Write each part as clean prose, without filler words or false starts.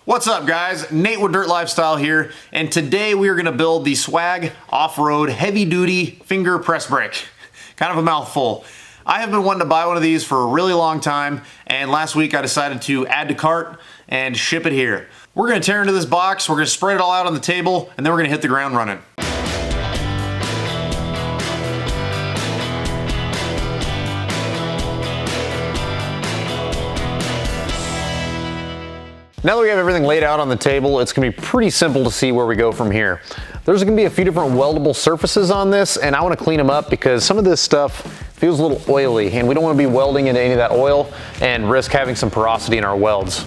What's up guys, Nate with Dirt Lifestyle here, and today we are going to build the Swag Off-Road Heavy Duty Finger Press Brake. Kind of a mouthful. I have been wanting to buy one of these for a really long time, and last week I decided to add to cart and ship it here. We're going to tear into this box, we're going to spread it all out on the table, and then we're going to hit the ground running. Now that we have everything laid out on the table, it's going to be pretty simple to see where we go from here. There's going to be a few different weldable surfaces on this, and I want to clean them up because some of this stuff feels a little oily, and we don't want to be welding into any of that oil and risk having some porosity in our welds.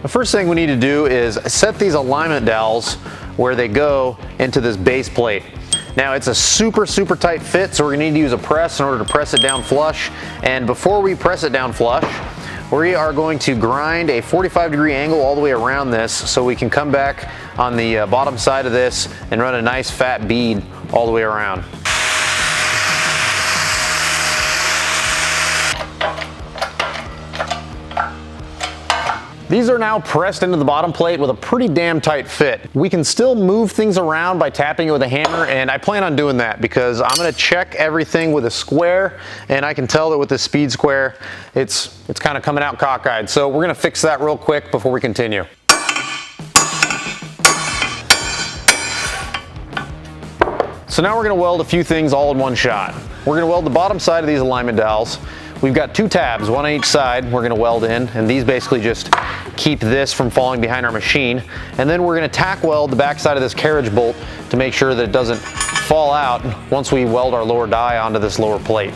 The first thing we need to do is set these alignment dowels where they go into this base plate. Now it's a super tight fit, so we're gonna need to use a press in order to press it down flush. And before we press it down flush, we are going to grind a 45-degree angle all the way around this so we can come back on the bottom side of this and run a nice fat bead all the way around. These are now pressed into the bottom plate with a pretty damn tight fit. We can still move things around by tapping it with a hammer, and I plan on doing that because I'm gonna check everything with a square, and I can tell that with the speed square, it's kind of coming out cockeyed. So we're gonna fix that real quick before we continue. So now we're gonna weld a few things all in one shot. We're gonna weld the bottom side of these alignment dowels. We've got two tabs, one on each side, we're gonna weld in, and these basically just keep this from falling behind our machine. And then we're gonna tack weld the back side of this carriage bolt to make sure that it doesn't fall out once we weld our lower die onto this lower plate.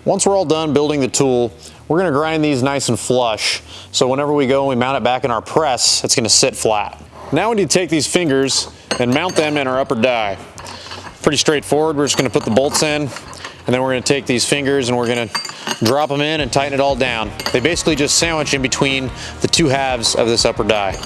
Once we're all done building the tool, we're gonna grind these nice and flush, so whenever we go and we mount it back in our press, it's gonna sit flat. Now we need to take these fingers and mount them in our upper die. Pretty straightforward. We're just gonna put the bolts in, and then we're gonna take these fingers and we're gonna drop them in and tighten it all down. They basically just sandwich in between the two halves of this upper die.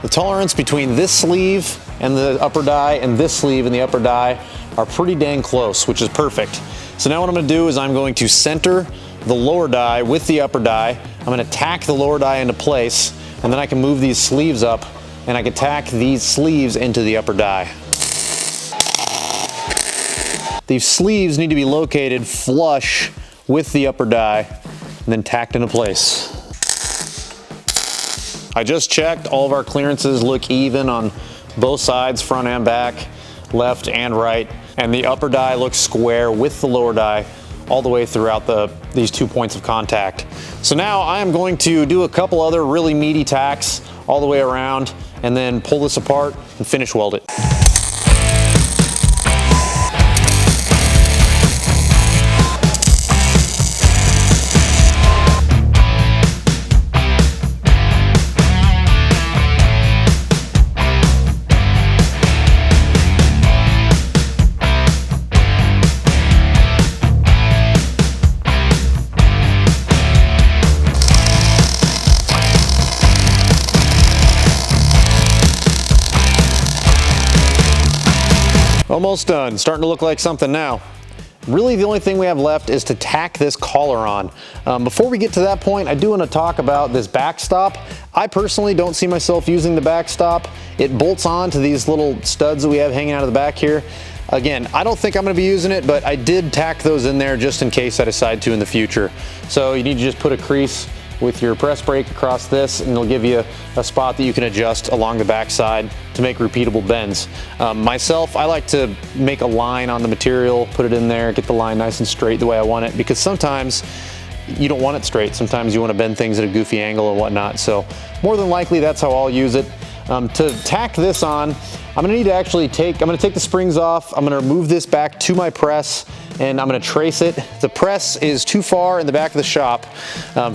The tolerance between this sleeve and the upper die and this sleeve and the upper die are pretty dang close, which is perfect. So now what I'm going to do is I'm going to center the lower die with the upper die. I'm going to tack the lower die into place, and then I can move these sleeves up and I can tack these sleeves into the upper die. These sleeves need to be located flush with the upper die and then tacked into place. I just checked, all of our clearances look even on both sides, front and back, left and right, and the upper die looks square with the lower die all the way throughout these 2 points of contact. So now I am going to do a couple other really meaty tacks all the way around and then pull this apart and finish weld it. Almost done, starting to look like something now. Really the only thing we have left is to tack this collar on. Before we get to that point, I do want to talk about this backstop. I personally don't see myself using the backstop. It bolts on to these little studs that we have hanging out of the back here. Again, I don't think I'm going to be using it, but I did tack those in there just in case I decide to in the future. So you need to just put a crease with your press brake across this, and it'll give you a spot that you can adjust along the backside to make repeatable bends. Myself, I like to make a line on the material, put it in there, get the line nice and straight the way I want it, because sometimes you don't want it straight. Sometimes you want to bend things at a goofy angle or whatnot. So more than likely that's how I'll use it. To tack this on, I'm gonna need to actually take the springs off, I'm gonna move this back to my press, and I'm gonna trace it. The press is too far in the back of the shop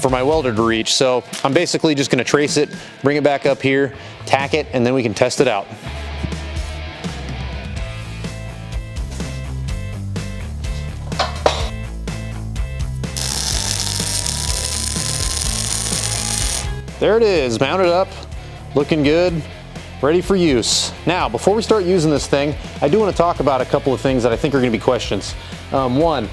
for my welder to reach, so I'm basically just gonna trace it, bring it back up here, tack it, and then we can test it out. There it is, mounted up, looking good, ready for use. Now, before we start using this thing, I do want to talk about a couple of things that I think are going to be questions. One,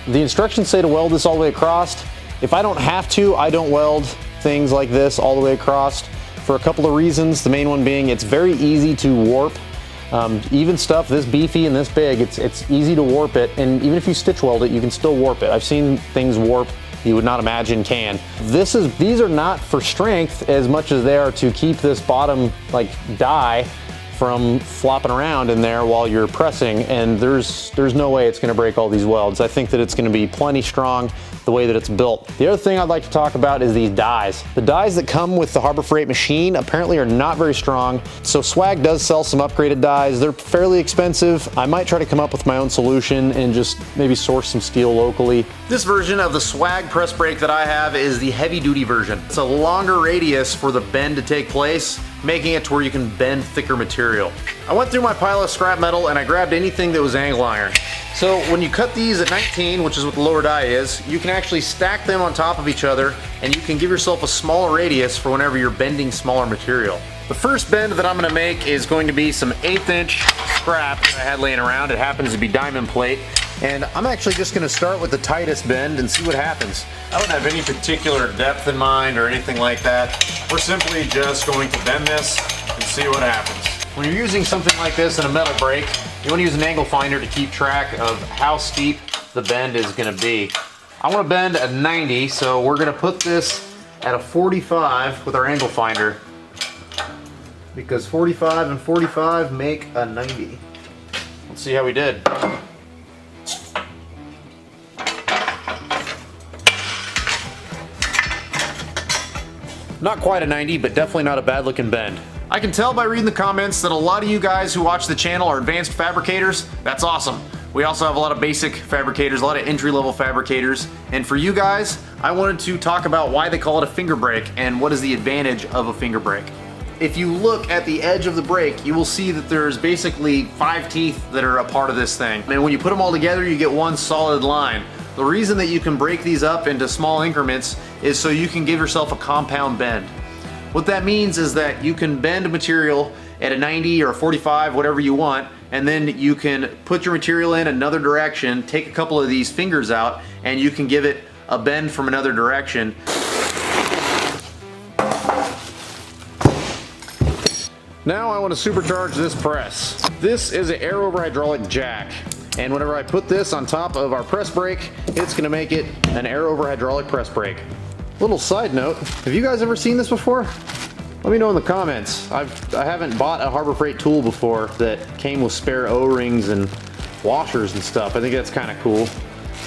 the instructions say to weld this all the way across. If I don't have to, I don't weld things like this all the way across for a couple of reasons. The main one being it's very easy to warp. Even stuff this beefy and this big, it's easy to warp it, and even if you stitch weld it, you can still warp it. I've seen things warp you would not imagine can. These are not for strength as much as they are to keep this bottom like die from flopping around in there while you're pressing, and there's no way it's going to break all these welds. I think that it's going to be plenty strong the way that it's built. The other thing I'd like to talk about is these dies. The dies that come with the Harbor Freight machine apparently are not very strong, so Swag does sell some upgraded dies. They're fairly expensive. I might try to come up with my own solution and just maybe source some steel locally. This version of the Swag press brake that I have is the heavy duty version. It's a longer radius for the bend to take place, making it to where you can bend thicker material. I went through my pile of scrap metal and I grabbed anything that was angle iron. So when you cut these at 19, which is what the lower die is, you can actually stack them on top of each other and you can give yourself a smaller radius for whenever you're bending smaller material. The first bend that I'm gonna make is going to be some 1/8 inch scrap that I had laying around. It happens to be diamond plate. And I'm actually just gonna start with the tightest bend and see what happens. I don't have any particular depth in mind or anything like that. We're simply just going to bend this and see what happens. When you're using something like this in a metal brake, you want to use an angle finder to keep track of how steep the bend is going to be. I want to bend a 90, so we're going to put this at a 45 with our angle finder, because 45 and 45 make a 90. Let's see how we did. Not quite a 90, but definitely not a bad looking bend. I can tell by reading the comments that a lot of you guys who watch the channel are advanced fabricators. That's awesome. We also have a lot of basic fabricators, a lot of entry-level fabricators. And for you guys, I wanted to talk about why they call it a finger brake and what is the advantage of a finger brake. If you look at the edge of the brake, you will see that there's basically 5 teeth that are a part of this thing. And when you put them all together, you get one solid line. The reason that you can break these up into small increments is so you can give yourself a compound bend. What that means is that you can bend material at a 90 or a 45, whatever you want, and then you can put your material in another direction, take a couple of these fingers out, and you can give it a bend from another direction. Now I want to supercharge this press. This is an air over hydraulic jack. And whenever I put this on top of our press brake, it's gonna make it an air over hydraulic press brake. Little side note, have you guys ever seen this before? Let me know in the comments. I haven't bought a Harbor Freight tool before that came with spare O-rings and washers and stuff. I think that's kind of cool.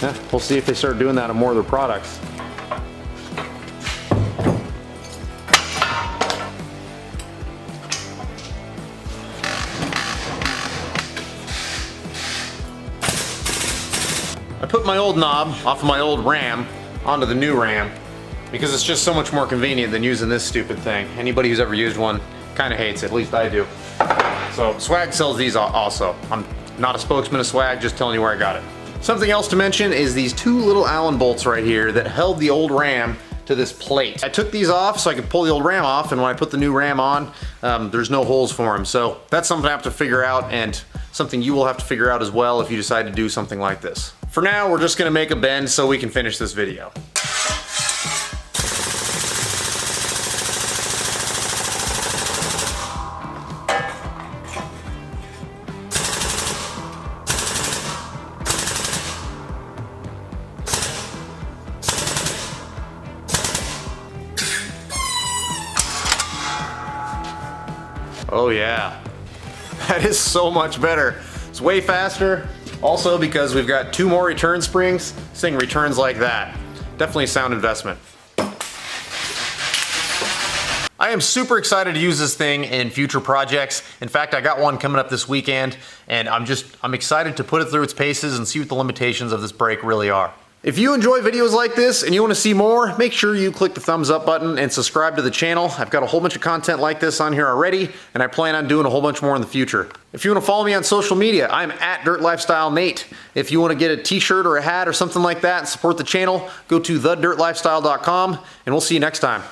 Yeah, we'll see if they start doing that on more of their products. I put my old knob off of my old ram onto the new ram because it's just so much more convenient than using this stupid thing. Anybody who's ever used one kind of hates it, at least I do. So Swag sells these also. I'm not a spokesman of Swag, just telling you where I got it. Something else to mention is these 2 little Allen bolts right here that held the old ram to this plate. I took these off so I could pull the old ram off, and when I put the new ram on, there's no holes for them. So that's something I have to figure out, and something you will have to figure out as well if you decide to do something like this. For now, we're just gonna make a bend so we can finish this video. Oh yeah, that is so much better. It's way faster. Also, because we've got 2 more return springs, this thing returns like that. Definitely a sound investment. I am super excited to use this thing in future projects. In fact, I got one coming up this weekend, and I'm excited to put it through its paces and see what the limitations of this brake really are. If you enjoy videos like this and you want to see more, make sure you click the thumbs up button and subscribe to the channel. I've got a whole bunch of content like this on here already, and I plan on doing a whole bunch more in the future. If you want to follow me on social media, I'm at Dirt Lifestyle Nate. If you want to get a t-shirt or a hat or something like that and support the channel, go to thedirtlifestyle.com, and we'll see you next time.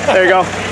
There you go.